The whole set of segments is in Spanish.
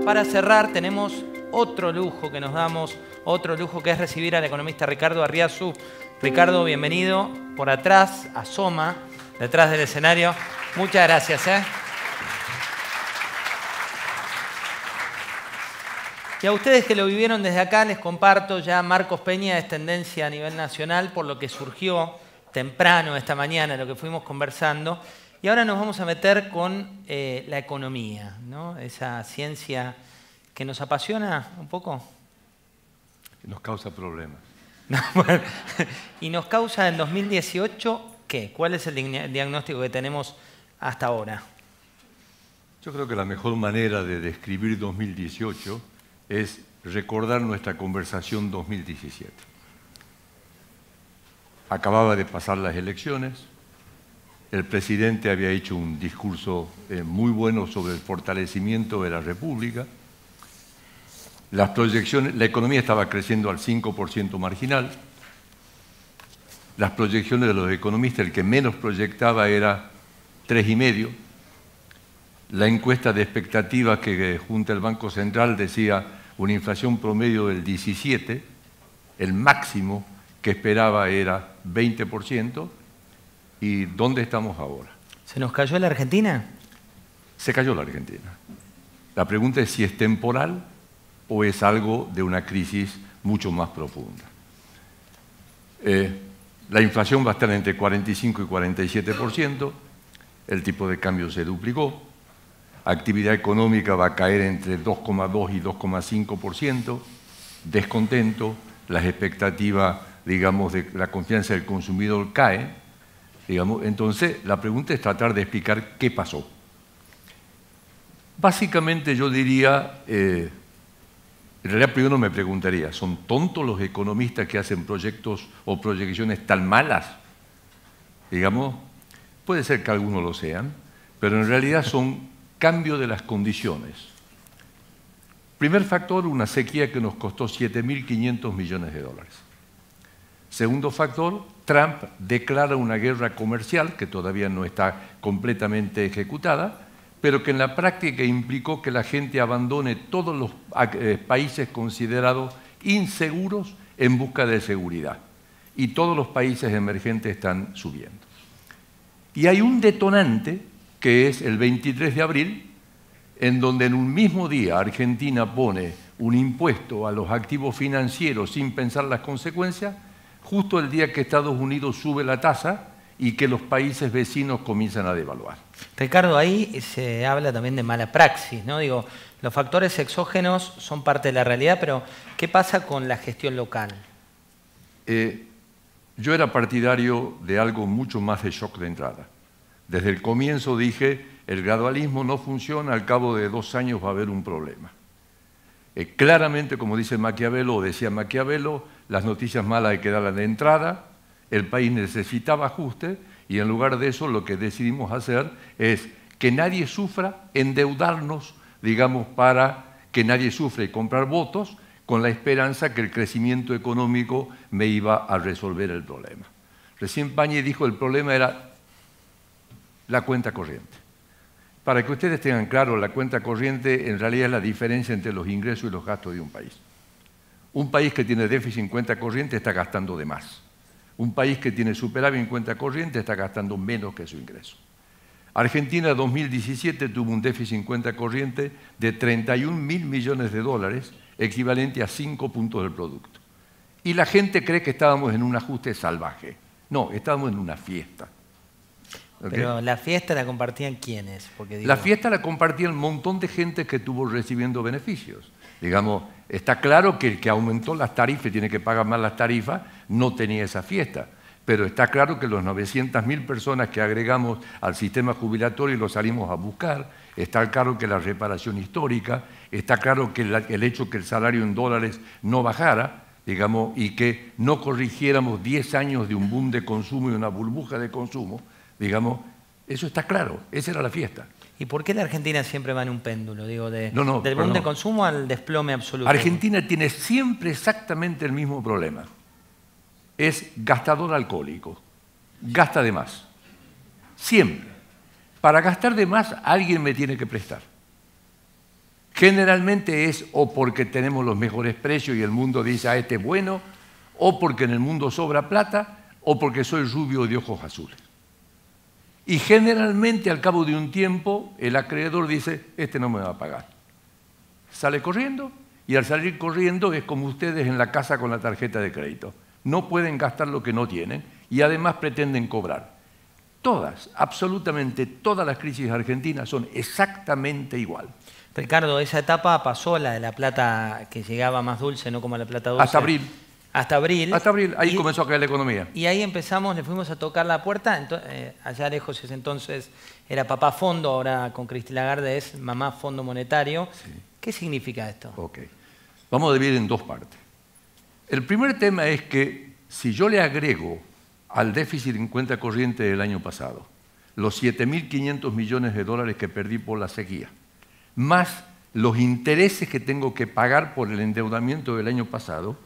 para cerrar tenemos otro lujo que nos damos, otro lujo que es recibir al economista Ricardo Arriazu. Ricardo, bienvenido. Por atrás, asoma, detrás del escenario. Muchas gracias. Y a ustedes que lo vivieron desde acá, les comparto ya Marcos Peña es tendencia a nivel nacional por lo que surgió temprano esta mañana, lo que fuimos conversando. Y ahora nos vamos a meter con la economía, ¿no? Esa ciencia que nos apasiona un poco. Nos causa problemas. No, bueno, y nos causa en 2018, ¿qué? ¿Cuál es el diagnóstico que tenemos hasta ahora? Yo creo que la mejor manera de describir 2018 es recordar nuestra conversación 2017. Acababa de pasar las elecciones, el presidente había hecho un discurso muy bueno sobre el fortalecimiento de la República, las proyecciones, la economía estaba creciendo al 5% marginal, las proyecciones de los economistas, el que menos proyectaba era 3,5%, la encuesta de expectativas que junta el Banco Central decía una inflación promedio del 17%, el máximo que esperaba era 20%, ¿y dónde estamos ahora? ¿Se nos cayó la Argentina? Se cayó la Argentina. La pregunta es si es temporal o es algo de una crisis mucho más profunda. La inflación va a estar entre 45 y 47%, el tipo de cambio se duplicó, actividad económica va a caer entre 2,2 y 2,5%, descontento, las expectativas, digamos, de la confianza del consumidor cae, digamos. Entonces, la pregunta es tratar de explicar qué pasó. Básicamente yo diría, en realidad primero me preguntaría, ¿son tontos los economistas que hacen proyectos o proyecciones tan malas? Digamos, puede ser que algunos lo sean, pero en realidad son cambio de las condiciones. Primer factor, una sequía que nos costó 7.500 millones de dólares. Segundo factor, Trump declara una guerra comercial que todavía no está completamente ejecutada, pero que en la práctica implicó que la gente abandone todos los países considerados inseguros en busca de seguridad. Y todos los países emergentes están subiendo. Y hay un detonante que es el 23 de abril, en donde en un mismo día Argentina pone un impuesto a los activos financieros sin pensar las consecuencias, justo el día que Estados Unidos sube la tasa y que los países vecinos comienzan a devaluar. Ricardo, ahí se habla también de mala praxis, ¿no? Digo, los factores exógenos son parte de la realidad, pero ¿qué pasa con la gestión local? Yo era partidario de algo mucho más de shock de entrada. Desde el comienzo dije, el gradualismo no funciona, al cabo de 2 años va a haber un problema. Claramente, como dice Maquiavelo, o decía Maquiavelo, las noticias malas hay que darlas de entrada, el país necesitaba ajuste y en lugar de eso lo que decidimos hacer es que nadie sufra, endeudarnos, digamos, para que nadie sufra y comprar votos, con la esperanza que el crecimiento económico me iba a resolver el problema. Recién Pañi dijo el problema era la cuenta corriente. Para que ustedes tengan claro, la cuenta corriente en realidad es la diferencia entre los ingresos y los gastos de un país. Un país que tiene déficit en cuenta corriente está gastando de más. Un país que tiene superávit en cuenta corriente está gastando menos que su ingreso. Argentina en 2017 tuvo un déficit en cuenta corriente de 31.000 millones de dólares, equivalente a 5 puntos del producto. Y la gente cree que estábamos en un ajuste salvaje. No, estábamos en una fiesta. ¿Okay? Pero la fiesta la compartían ¿quiénes? Porque digo... La fiesta la compartía un montón de gente que estuvo recibiendo beneficios. Digamos, está claro que el que aumentó las tarifas y tiene que pagar más las tarifas no tenía esa fiesta. Pero está claro que los 900.000 personas que agregamos al sistema jubilatorio y lo salimos a buscar, está claro que la reparación histórica, está claro que el hecho que el salario en dólares no bajara, digamos, y que no corrigiéramos 10 años de un boom de consumo y una burbuja de consumo, digamos, eso está claro, esa era la fiesta. ¿Y por qué la Argentina siempre va en un péndulo? Digo, del boom perdón. de consumo al desplome absoluto. Argentina tiene siempre exactamente el mismo problema. Es gastador alcohólico, gasta de más. Siempre. Para gastar de más, alguien me tiene que prestar. Generalmente es o porque tenemos los mejores precios y el mundo dice, ah, este es bueno, o porque en el mundo sobra plata, o porque soy rubio de ojos azules. Y generalmente al cabo de un tiempo el acreedor dice, este no me va a pagar. Sale corriendo y al salir corriendo es como ustedes en la casa con la tarjeta de crédito. No pueden gastar lo que no tienen y además pretenden cobrar. Todas, absolutamente todas las crisis argentinas son exactamente igual. Ricardo, esa etapa pasó, la de la plata que llegaba más dulce, no como la plata dulce. Hasta abril. Hasta abril. Hasta abril, ahí comenzó a caer la economía. Y ahí empezamos, le fuimos a tocar la puerta. Allá lejos ese entonces era papá fondo, ahora con Christine Lagarde es mamá fondo monetario. Sí. ¿Qué significa esto? Ok. Vamos a dividir en dos partes. El primer tema es que si yo le agrego al déficit en cuenta corriente del año pasado los 7.500 millones de dólares que perdí por la sequía, más los intereses que tengo que pagar por el endeudamiento del año pasado,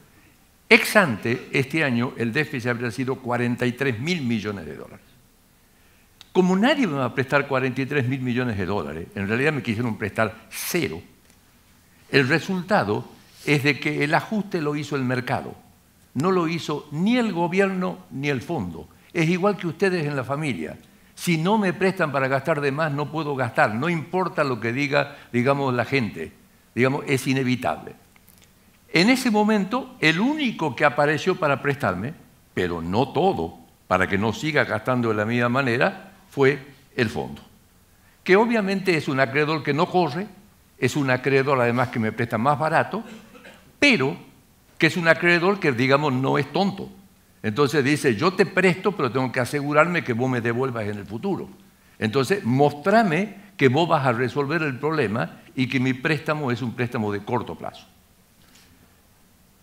ex ante, este año el déficit habría sido 43.000 millones de dólares. Como nadie me va a prestar 43.000 millones de dólares, en realidad me quisieron prestar cero, el resultado es de que el ajuste lo hizo el mercado, no lo hizo ni el gobierno ni el fondo. Es igual que ustedes en la familia. Si no me prestan para gastar de más, no puedo gastar, no importa lo que diga, digamos, la gente, digamos, es inevitable. En ese momento, el único que apareció para prestarme, pero no todo, para que no siga gastando de la misma manera, fue el fondo. Que obviamente es un acreedor que no corre, es un acreedor además que me presta más barato, pero que es un acreedor que, digamos, no es tonto. Entonces dice, yo te presto, pero tengo que asegurarme que vos me devuelvas en el futuro. Entonces, mostrame que vos vas a resolver el problema y que mi préstamo es un préstamo de corto plazo.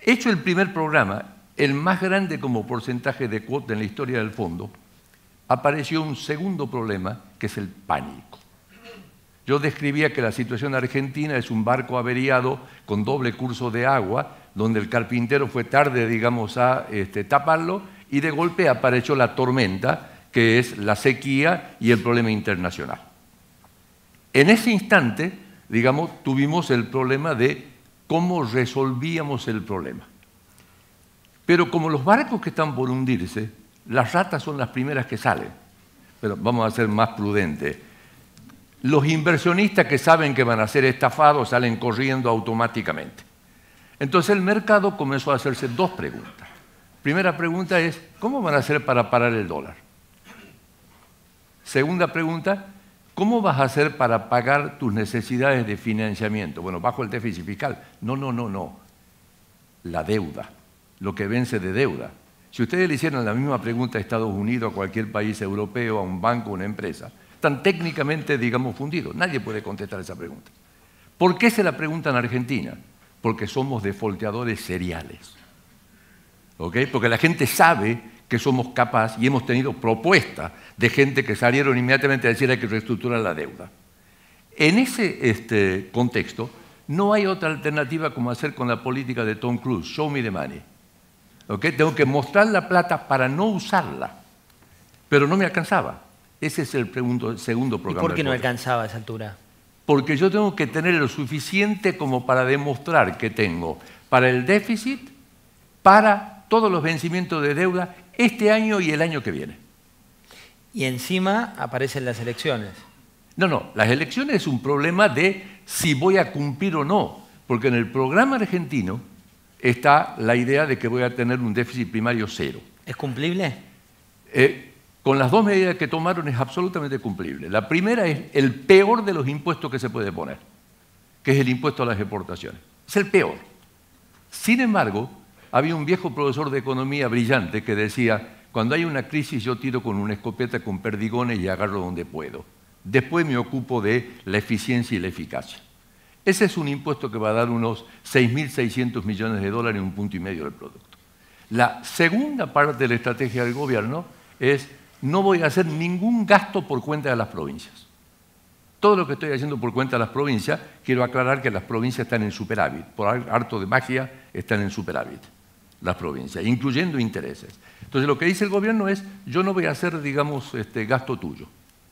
Hecho el primer programa, el más grande como porcentaje de cuota en la historia del fondo, apareció un segundo problema, que es el pánico. Yo describía que la situación argentina es un barco averiado con doble curso de agua, donde el carpintero fue tarde, digamos, a taparlo, y de golpe apareció la tormenta, que es la sequía y el problema internacional. En ese instante, digamos, tuvimos el problema de cómo resolvíamos el problema. Pero como los barcos que están por hundirse, las ratas son las primeras que salen. Pero vamos a ser más prudentes. Los inversionistas que saben que van a ser estafados salen corriendo automáticamente. Entonces el mercado comenzó a hacerse dos preguntas. Primera pregunta es, ¿cómo van a hacer para parar el dólar? Segunda pregunta, ¿cómo vas a hacer para pagar tus necesidades de financiamiento? Bueno, bajo el déficit fiscal. No. La deuda, lo que vence de deuda. Si ustedes le hicieran la misma pregunta a Estados Unidos, a cualquier país europeo, a un banco, a una empresa, están técnicamente, digamos, fundidos. Nadie puede contestar esa pregunta. ¿Por qué se la preguntan en Argentina? Porque somos defolteadores seriales. ¿Ok? Porque la gente sabe que somos capaces y hemos tenido propuestas de gente que salieron inmediatamente a decir hay que reestructurar la deuda. En ese contexto, no hay otra alternativa como hacer con la política de Tom Cruise, show me the money. ¿Ok? Tengo que mostrar la plata para no usarla, pero no me alcanzaba. Ese es el segundo programa. ¿Y por qué no alcanzaba a esa altura? Porque yo tengo que tener lo suficiente como para demostrar que tengo para el déficit, para todos los vencimientos de deuda este año y el año que viene. Y encima aparecen las elecciones. No, las elecciones es un problema de si voy a cumplir o no, porque en el programa argentino está la idea de que voy a tener un déficit primario cero. ¿Es cumplible? Con las dos medidas que tomaron es absolutamente cumplible. La primera es el peor de los impuestos que se puede poner, que es el impuesto a las exportaciones. Es el peor. Sin embargo, había un viejo profesor de economía brillante que decía, cuando hay una crisis yo tiro con una escopeta con perdigones y agarro donde puedo. Después me ocupo de la eficiencia y la eficacia. Ese es un impuesto que va a dar unos 6.600 millones de dólares en 1,5 puntos del producto. La segunda parte de la estrategia del gobierno es no voy a hacer ningún gasto por cuenta de las provincias. Todo lo que estoy haciendo por cuenta de las provincias, quiero aclarar que las provincias están en superávit. Por arte de magia están en superávit las provincias, incluyendo intereses. Entonces lo que dice el gobierno es, yo no voy a hacer, digamos, gasto tuyo.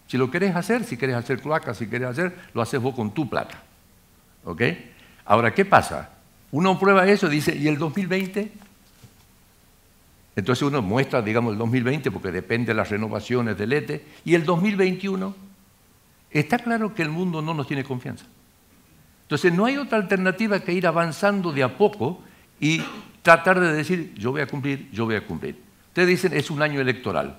Si lo querés hacer, si querés hacer cloacas, si querés hacer, lo haces vos con tu plata. ¿Ok? Ahora, ¿qué pasa? Uno prueba eso y dice, ¿y el 2020? Entonces uno muestra, digamos, el 2020 porque depende de las renovaciones del ETE. ¿Y el 2021? Está claro que el mundo no nos tiene confianza. Entonces no hay otra alternativa que ir avanzando de a poco y tratar de decir, yo voy a cumplir, yo voy a cumplir. Ustedes dicen, es un año electoral.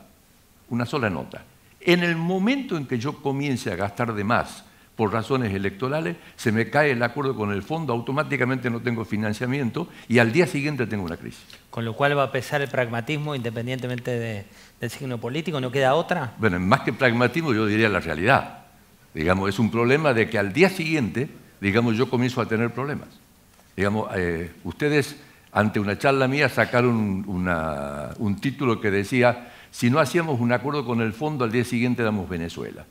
Una sola nota. En el momento en que yo comience a gastar de más por razones electorales, se me cae el acuerdo con el fondo, automáticamente no tengo financiamiento y al día siguiente tengo una crisis. Con lo cual va a pesar el pragmatismo independientemente del signo político, ¿no queda otra? Bueno, más que pragmatismo yo diría la realidad. Digamos, es un problema de que al día siguiente, digamos, yo comienzo a tener problemas. Digamos, ustedes ante una charla mía sacaron un título que decía, si no hacíamos un acuerdo con el fondo, al día siguiente damos Venezuela.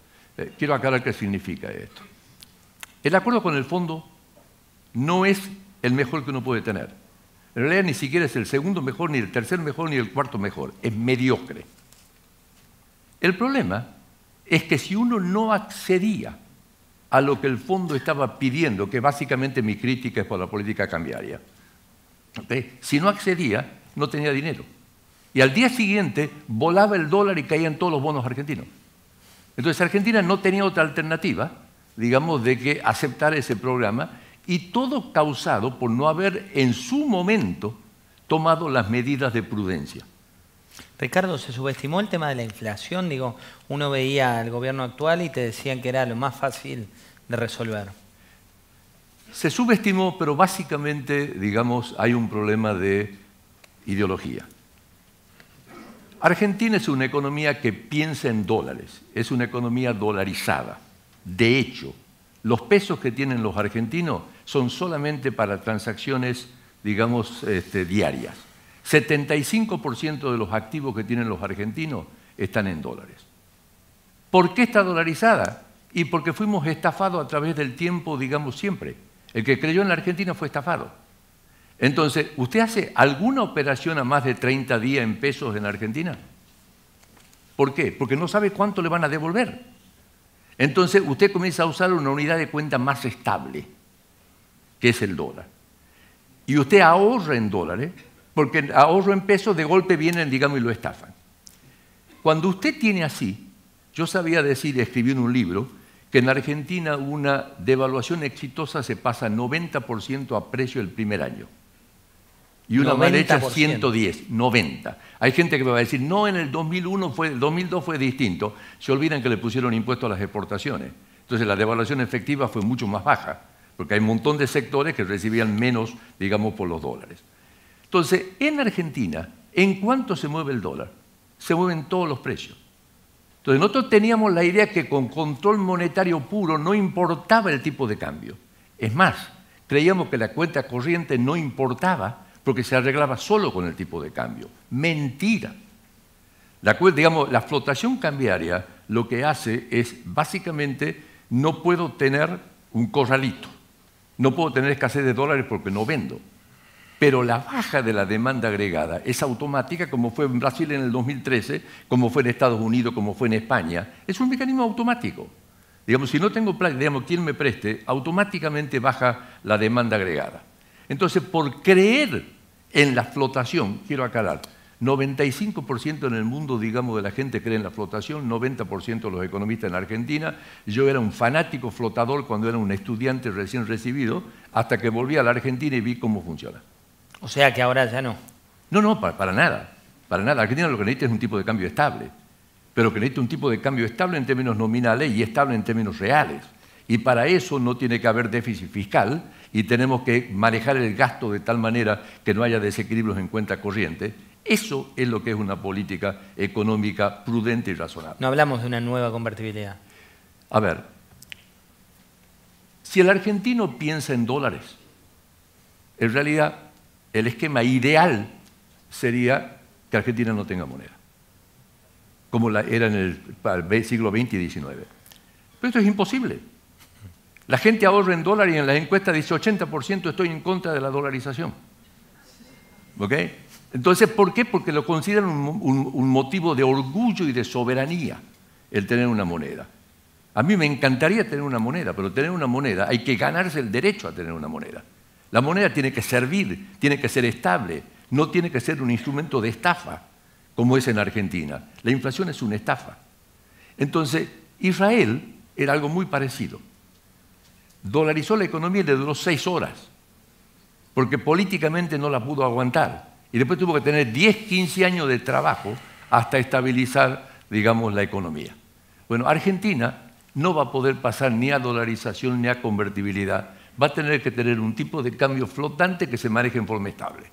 Quiero aclarar qué significa esto. El acuerdo con el fondo no es el mejor que uno puede tener. En realidad ni siquiera es el segundo mejor, ni el tercer mejor, ni el cuarto mejor. Es mediocre. El problema es que si uno no accedía a lo que el fondo estaba pidiendo, que básicamente mi crítica es por la política cambiaria, ¿okay? Si no accedía, no tenía dinero. Y al día siguiente volaba el dólar y caían todos los bonos argentinos. Entonces Argentina no tenía otra alternativa, digamos, de que aceptar ese programa, y todo causado por no haber en su momento tomado las medidas de prudencia. Ricardo, ¿se subestimó el tema de la inflación? Digo, uno veía al gobierno actual y te decían que era lo más fácil de resolver. Se subestimó, pero básicamente, digamos, hay un problema de ideología. Argentina es una economía que piensa en dólares, es una economía dolarizada. De hecho, los pesos que tienen los argentinos son solamente para transacciones, digamos, diarias. 75% de los activos que tienen los argentinos están en dólares. ¿Por qué está dolarizada? Y porque fuimos estafados a través del tiempo, digamos, siempre. El que creyó en la Argentina fue estafado. Entonces, ¿usted hace alguna operación a más de 30 días en pesos en Argentina? ¿Por qué? Porque no sabe cuánto le van a devolver. Entonces, usted comienza a usar una unidad de cuenta más estable, que es el dólar. Y usted ahorra en dólares, porque ahorro en pesos, de golpe vienen, digamos, y lo estafan. Cuando usted tiene así, yo sabía decir, escribí en un libro, que en Argentina una devaluación exitosa se pasa 90% a precio el primer año. Y una mal hecha 110, 90. Hay gente que me va a decir, no, en el 2001 el 2002 fue distinto. Se olvidan que le pusieron impuestos a las exportaciones. Entonces la devaluación efectiva fue mucho más baja, porque hay un montón de sectores que recibían menos, digamos, por los dólares. Entonces, en Argentina, ¿en cuánto se mueve el dólar? Se mueven todos los precios. Entonces, nosotros teníamos la idea que con control monetario puro no importaba el tipo de cambio. Es más, creíamos que la cuenta corriente no importaba porque se arreglaba solo con el tipo de cambio. Mentira. La flotación cambiaria lo que hace es, básicamente, no puedo tener un corralito. No puedo tener escasez de dólares porque no vendo. Pero la baja de la demanda agregada es automática, como fue en Brasil en el 2013, como fue en Estados Unidos, como fue en España. Es un mecanismo automático. Digamos, si no tengo plata, digamos, quien me preste, automáticamente baja la demanda agregada. Entonces, por creer en la flotación, quiero aclarar, 95% en el mundo, digamos, de la gente cree en la flotación, 90% de los economistas en Argentina. Yo era un fanático flotador cuando era un estudiante recién recibido, hasta que volví a la Argentina y vi cómo funciona. O sea que ahora ya no. No, para nada. Para nada. Argentina lo que necesita es un tipo de cambio estable, pero que necesita un tipo de cambio estable en términos nominales y estable en términos reales. Y para eso no tiene que haber déficit fiscal y tenemos que manejar el gasto de tal manera que no haya desequilibrios en cuenta corriente. Eso es lo que es una política económica prudente y razonable. No hablamos de una nueva convertibilidad. A ver, si el argentino piensa en dólares, en realidad el esquema ideal sería que Argentina no tenga moneda, como era en el siglo XX y XIX. Pero esto es imposible. La gente ahorra en dólares y en las encuestas dice 80% estoy en contra de la dolarización. ¿Ok? Entonces, ¿por qué? Porque lo consideran un motivo de orgullo y de soberanía el tener una moneda. A mí me encantaría tener una moneda, pero tener una moneda hay que ganarse el derecho a tener una moneda. La moneda tiene que servir, tiene que ser estable, no tiene que ser un instrumento de estafa, como es en Argentina. La inflación es una estafa. Entonces, Israel era algo muy parecido. Dolarizó la economía y le duró 6 horas, porque políticamente no la pudo aguantar. Y después tuvo que tener 10, 15 años de trabajo hasta estabilizar, digamos, la economía. Bueno, Argentina no va a poder pasar ni a dolarización ni a convertibilidad. Va a tener que tener un tipo de cambio flotante que se maneje en forma estable.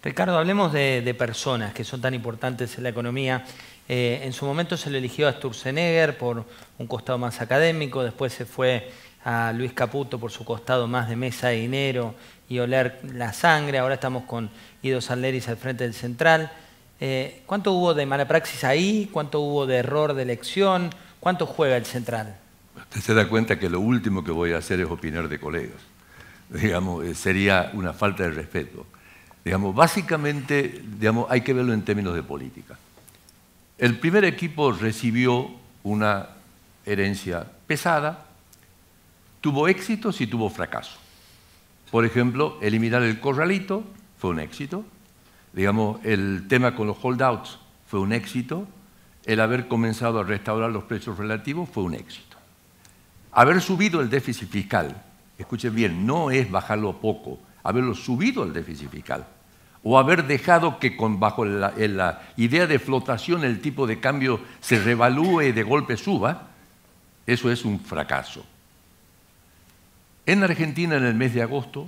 Ricardo, hablemos de personas que son tan importantes en la economía. En su momento se le eligió a Sturzenegger por un costado más académico, después se fue a Luis Caputo por su costado más de mesa de dinero y oler la sangre. Ahora estamos con Ido Sanleris al frente del Central. ¿Cuánto hubo de mala praxis ahí? ¿Cuánto hubo de error de elección? ¿Cuánto juega el Central? Usted se da cuenta que lo último que voy a hacer es opinar de colegas. Digamos, sería una falta de respeto. Digamos, básicamente, digamos, hay que verlo en términos de política. El primer equipo recibió una herencia pesada, tuvo éxitos y tuvo fracasos. Por ejemplo, eliminar el corralito fue un éxito. Digamos, el tema con los holdouts fue un éxito. El haber comenzado a restaurar los precios relativos fue un éxito. Haber subido el déficit fiscal, escuchen bien, no es bajarlo poco, haberlo subido el déficit fiscal. O haber dejado que bajo la idea de flotación el tipo de cambio se revalúe y de golpe suba, eso es un fracaso. En Argentina, en el mes de agosto,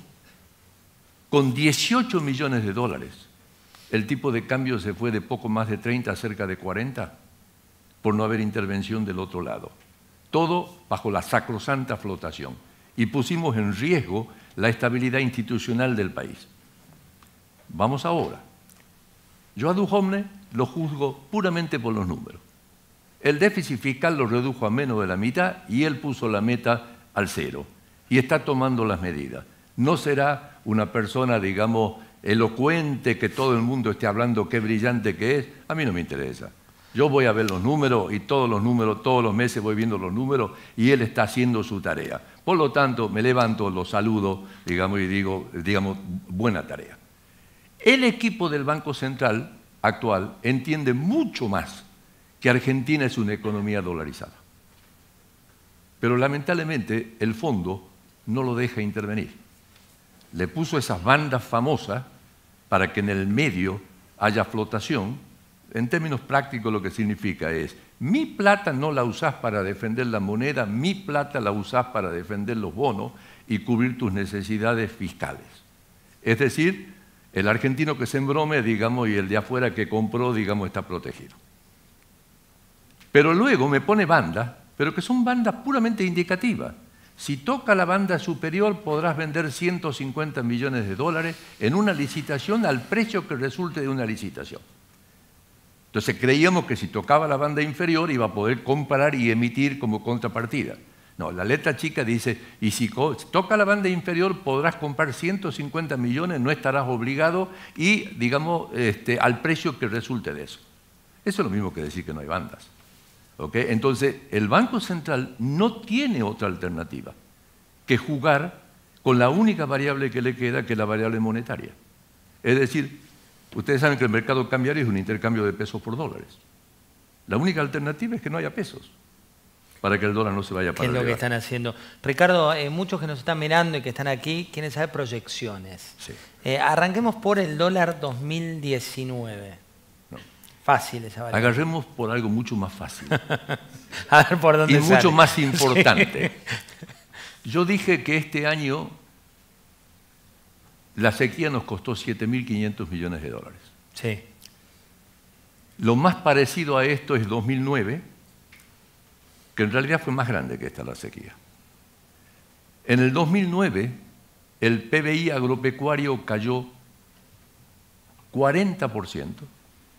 con 18 millones de dólares, el tipo de cambio se fue de poco más de 30 a cerca de 40 por no haber intervención del otro lado. Todo bajo la sacrosanta flotación. Y pusimos en riesgo la estabilidad institucional del país. Vamos ahora. Yo a Duhovne lo juzgo puramente por los números. El déficit fiscal lo redujo a menos de la mitad y él puso la meta al 0. Y está tomando las medidas. No será una persona, digamos, elocuente, que todo el mundo esté hablando qué brillante que es. A mí no me interesa. Yo voy a ver los números y todos los meses voy viendo los números y él está haciendo su tarea. Por lo tanto, me levanto, lo saludo, digamos, y digo, buena tarea. El equipo del Banco Central actual entiende mucho más que Argentina es una economía dolarizada. Pero lamentablemente el fondo no lo deja intervenir. Le puso esas bandas famosas para que en el medio haya flotación. En términos prácticos lo que significa es, mi plata no la usás para defender la moneda, mi plata la usás para defender los bonos y cubrir tus necesidades fiscales. Es decir, el argentino que se embrome, digamos, y el de afuera que compró, digamos, está protegido. Pero luego me pone bandas, pero que son bandas puramente indicativas. Si toca la banda superior podrás vender 150 millones de dólares en una licitación al precio que resulte de una licitación. Entonces creíamos que si tocaba la banda inferior iba a poder comprar y emitir como contrapartida. No, la letra chica dice, y si toca la banda inferior podrás comprar 150 millones, no estarás obligado y, digamos, al precio que resulte de eso. Eso es lo mismo que decir que no hay bandas. ¿Okay? Entonces, el Banco Central no tiene otra alternativa que jugar con la única variable que le queda, que es la variable monetaria. Es decir, ustedes saben que el mercado cambiario es un intercambio de pesos por dólares. La única alternativa es que no haya pesos para que el dólar no se vaya para ¿Qué es lo arriba. que están haciendo? Ricardo, muchos que nos están mirando y que están aquí quieren saber proyecciones. Sí. Arranquemos por el dólar 2019. No. Fácil esa variable. Agarremos por algo mucho más fácil A ver por dónde y sale. mucho más importante. Sí. Yo dije que este año la sequía nos costó 7.500 millones de dólares. Sí. Lo más parecido a esto es 2009, que en realidad fue más grande que esta la sequía. En el 2009, el PBI agropecuario cayó 40%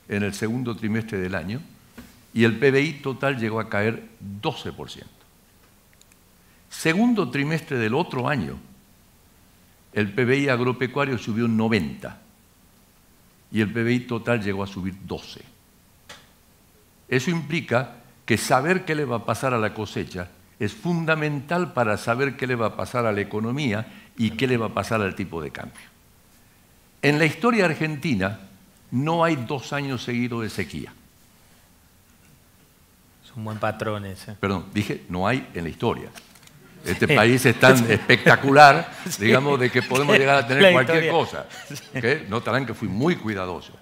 en el segundo trimestre del año y el PBI total llegó a caer 12%. Segundo trimestre del otro año, el PBI agropecuario subió 90% y el PBI total llegó a subir 12%. Eso implica que saber qué le va a pasar a la cosecha es fundamental para saber qué le va a pasar a la economía y qué le va a pasar al tipo de cambio. En la historia argentina no hay 2 años seguidos de sequía. Es un buen patrón ese. Perdón, dije no hay en la historia. Este país es tan espectacular, digamos, de que podemos llegar a tener cualquier cosa. ¿Okay? Notarán que fui muy cuidadoso.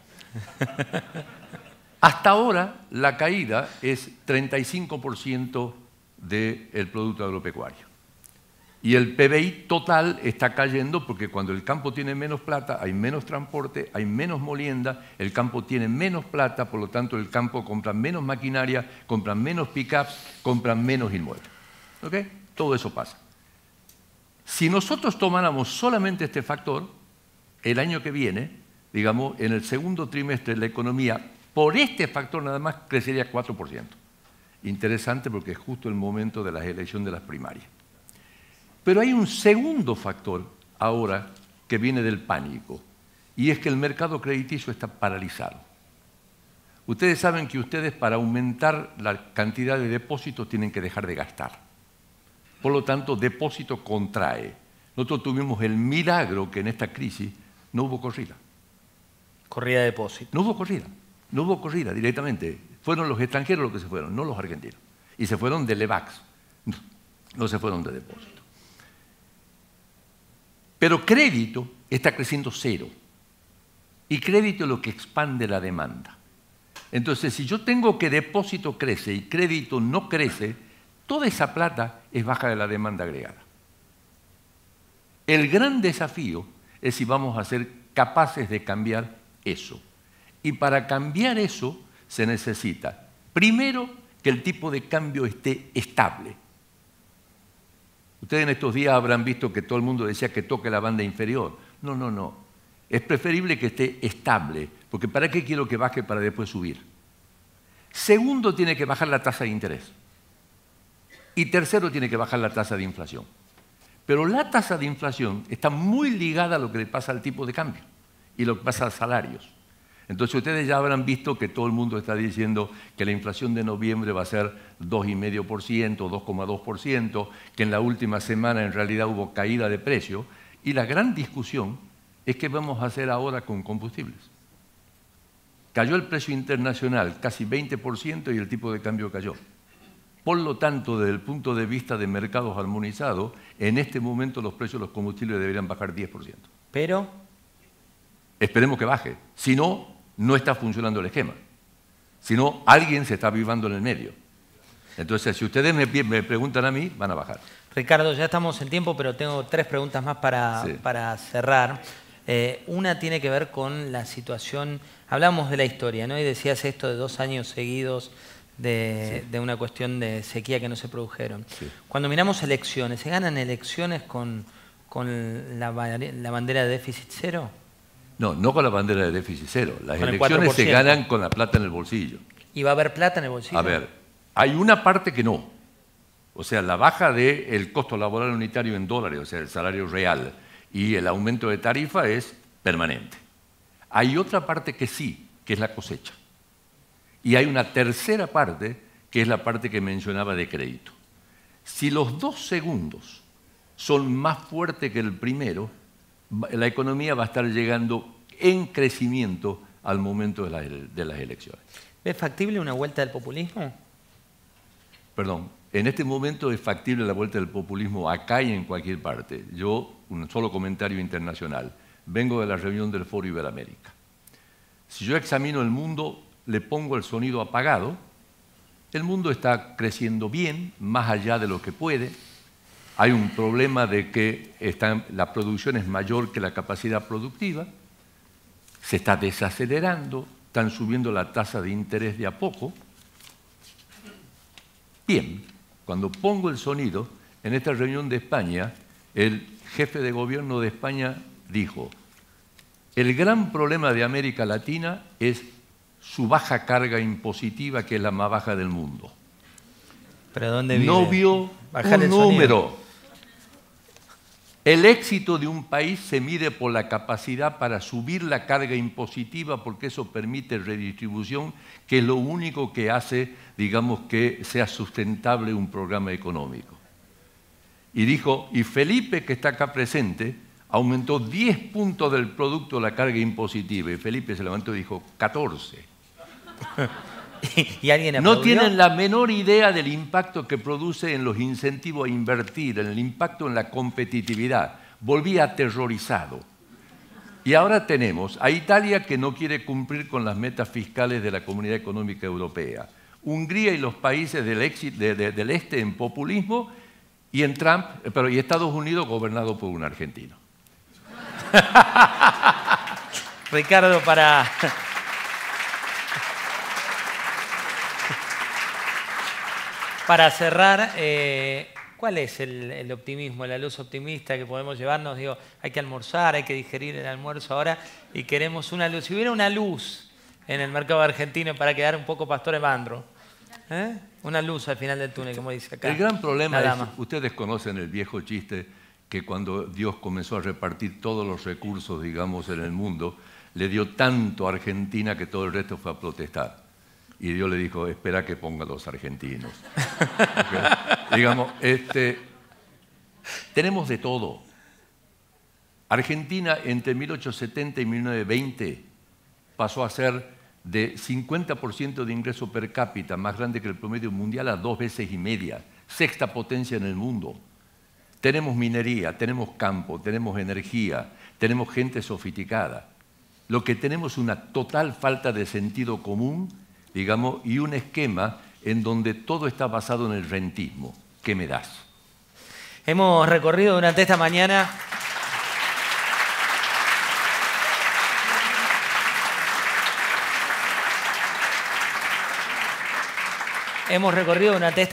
Hasta ahora, la caída es 35% del Producto Agropecuario. Y el PBI total está cayendo porque cuando el campo tiene menos plata, hay menos transporte, hay menos molienda, el campo tiene menos plata, por lo tanto el campo compra menos maquinaria, compra menos pick-ups, compra menos inmuebles. ¿Ok? Todo eso pasa. Si nosotros tomáramos solamente este factor, el año que viene, digamos, en el segundo trimestre la economía, por este factor nada más, crecería 4%. Interesante porque es justo el momento de las elecciones de las primarias. Pero hay un segundo factor ahora que viene del pánico, y es que el mercado crediticio está paralizado. Ustedes saben que ustedes para aumentar la cantidad de depósitos tienen que dejar de gastar. Por lo tanto, depósito contrae. Nosotros tuvimos el milagro que en esta crisis no hubo corrida. Corrida de depósito. No hubo corrida. No hubo corrida directamente. Fueron los extranjeros los que se fueron, no los argentinos. Y se fueron de Levax, no se fueron de depósito. Pero crédito está creciendo 0. Y crédito es lo que expande la demanda. Entonces, si yo tengo que depósito crece y crédito no crece, toda esa plata es baja de la demanda agregada. El gran desafío es si vamos a ser capaces de cambiar eso. Y para cambiar eso se necesita, primero, que el tipo de cambio esté estable. Ustedes en estos días habrán visto que todo el mundo decía que toque la banda inferior. No, no, no. Es preferible que esté estable, porque ¿para qué quiero que baje para después subir? Segundo, tiene que bajar la tasa de interés. Y tercero, tiene que bajar la tasa de inflación. Pero la tasa de inflación está muy ligada a lo que le pasa al tipo de cambio y lo que pasa a salarios. Entonces ustedes ya habrán visto que todo el mundo está diciendo que la inflación de noviembre va a ser 2,5%, 2,2%, que en la última semana en realidad hubo caída de precio. Y la gran discusión es qué vamos a hacer ahora con combustibles. Cayó el precio internacional casi 20% y el tipo de cambio cayó. Por lo tanto, desde el punto de vista de mercados armonizados, en este momento los precios de los combustibles deberían bajar 10%. Pero esperemos que baje. Si no, no está funcionando el esquema. Si no, alguien se está avivando en el medio. Entonces, si ustedes me preguntan a mí, van a bajar. Ricardo, ya estamos en tiempo, pero tengo 3 preguntas más para cerrar. Una tiene que ver con la situación, hablamos de la historia, ¿no? Y decías esto de 2 años seguidos de una cuestión de sequía que no se produjeron. Sí. Cuando miramos elecciones, ¿se ganan elecciones con la bandera de déficit cero? No, no con la bandera de déficit cero. Las elecciones se ganan con la plata en el bolsillo. ¿Y va a haber plata en el bolsillo? A ver, hay una parte que no. O sea, la baja del costo laboral unitario en dólares, o sea, el salario real, y el aumento de tarifa es permanente. Hay otra parte que sí, que es la cosecha. Y hay una tercera parte, que es la parte que mencionaba de crédito. Si los 2 segundos son más fuertes que el primero, la economía va a estar llegando en crecimiento al momento de las elecciones. ¿Es factible una vuelta del populismo? Perdón, en este momento es factible la vuelta del populismo acá y en cualquier parte. Yo, un solo comentario internacional, vengo de la reunión del Foro Iberoamérica. Si yo examino el mundo, le pongo el sonido apagado, el mundo está creciendo bien, más allá de lo que puede. Hay un problema de que la producción es mayor que la capacidad productiva, se está desacelerando, están subiendo la tasa de interés de a poco. Bien, cuando pongo el sonido, en esta reunión de España, el jefe de gobierno de España dijo: el gran problema de América Latina es su baja carga impositiva, que es la más baja del mundo. ¿Pero dónde vive? No vio un número. El éxito de un país se mide por la capacidad para subir la carga impositiva, porque eso permite redistribución, que es lo único que hace, digamos, que sea sustentable un programa económico. Y dijo, y Felipe, que está acá presente, aumentó 10 puntos del producto la carga impositiva. Y Felipe se levantó y dijo, 14. ¿Y alguien aplaudió? No tienen la menor idea del impacto que produce en los incentivos a invertir, en el impacto en la competitividad. Volví aterrorizado. Y ahora tenemos a Italia, que no quiere cumplir con las metas fiscales de la Comunidad Económica Europea, Hungría y los países del este en populismo, y Estados Unidos gobernado por un argentino. Ricardo, para cerrar, ¿cuál es el optimismo, la luz optimista que podemos llevarnos? Digo, hay que almorzar, hay que digerir el almuerzo ahora y queremos una luz. Si hubiera una luz en el mercado argentino para quedar un poco Pastor Evandro, una luz al final del túnel, como dice acá. El gran problema es, ustedes conocen el viejo chiste, que cuando Dios comenzó a repartir todos los recursos, digamos, en el mundo, le dio tanto a Argentina que todo el resto fue a protestar. Y Dios le dijo, espera que ponga los argentinos. ¿Okay? Digamos, tenemos de todo. Argentina entre 1870 y 1920 pasó a ser de 50% de ingreso per cápita, más grande que el promedio mundial, a 2,5 veces, sexta potencia en el mundo. Tenemos minería, tenemos campo, tenemos energía, tenemos gente sofisticada. Lo que tenemos es una total falta de sentido común, digamos, y un esquema en donde todo está basado en el rentismo. ¿Qué me das? Hemos recorrido durante esta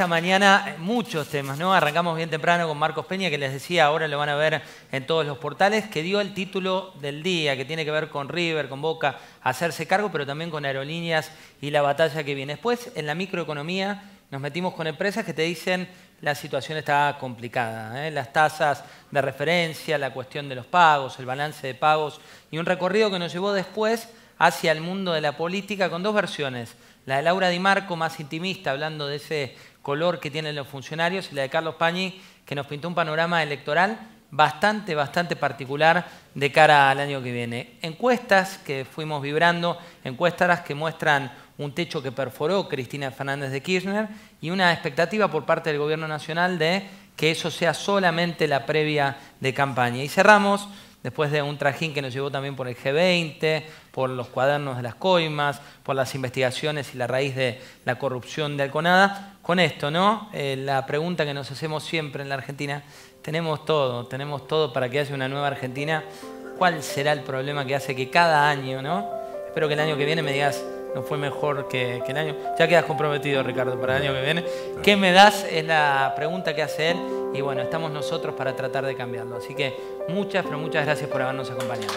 mañana muchos temas, ¿no? Arrancamos bien temprano con Marcos Peña, que les decía, ahora lo van a ver en todos los portales, que dio el título del día, que tiene que ver con River, con Boca, hacerse cargo, pero también con aerolíneas y la batalla que viene. Después, en la microeconomía, nos metimos con empresas que te dicen la situación está complicada, las tasas de referencia, la cuestión de los pagos, el balance de pagos, y un recorrido que nos llevó después hacia el mundo de la política con dos versiones. La de Laura Di Marco, más intimista, hablando de ese color que tienen los funcionarios, y la de Carlos Pañi, que nos pintó un panorama electoral bastante particular de cara al año que viene. Encuestas que fuimos vibrando, encuestas que muestran un techo que perforó Cristina Fernández de Kirchner y una expectativa por parte del Gobierno Nacional de que eso sea solamente la previa de campaña. Y cerramos, después de un trajín que nos llevó también por el G20, por los cuadernos de las coimas, por las investigaciones y la raíz de la corrupción de Alconada, con esto, ¿no? La pregunta que nos hacemos siempre en la Argentina, tenemos todo para que haya una nueva Argentina. ¿Cuál será el problema que hace que cada año, ¿no? Espero que el año que viene me digas, no fue mejor que el año. Ya quedas comprometido, Ricardo, para el año que viene. ¿Qué me das? Es la pregunta que hace él. Y bueno, estamos nosotros para tratar de cambiarlo. Así que muchas, pero muchas gracias por habernos acompañado.